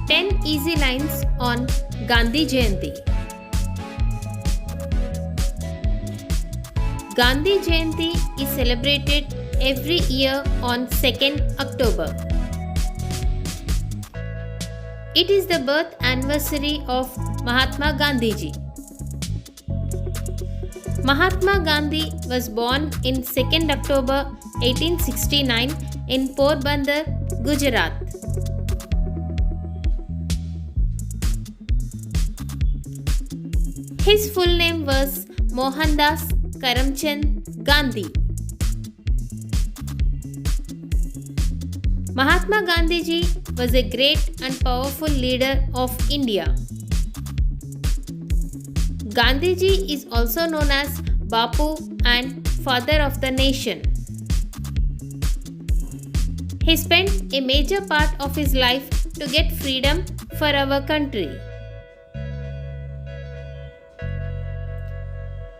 10 easy lines on Gandhi Jayanti. Gandhi Jayanti is celebrated every year on 2nd October. It is the birth anniversary of Mahatma Gandhi ji. Mahatma Gandhi was born in 2nd October 1869 in Porbandar, Gujarat. His full name was Mohandas Karamchand Gandhi. Mahatma Gandhi ji was a great and powerful leader of India. Gandhi ji is also known as Bapu and Father of the Nation. He spent a major part of his life to get freedom for our country.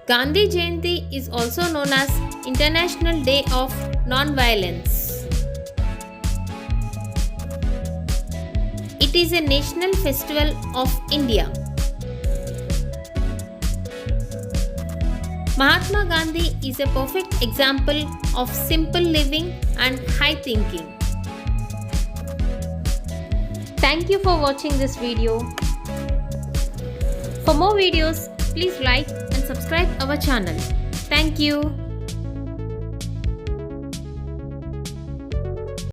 Gandhi Jayanti is also known as International Day of Non-Violence. It is a national festival of India. Mahatma Gandhi is a perfect example of simple living and high thinking. Thank you for watching this video. For more videos, please like and subscribe our channel. Thank you.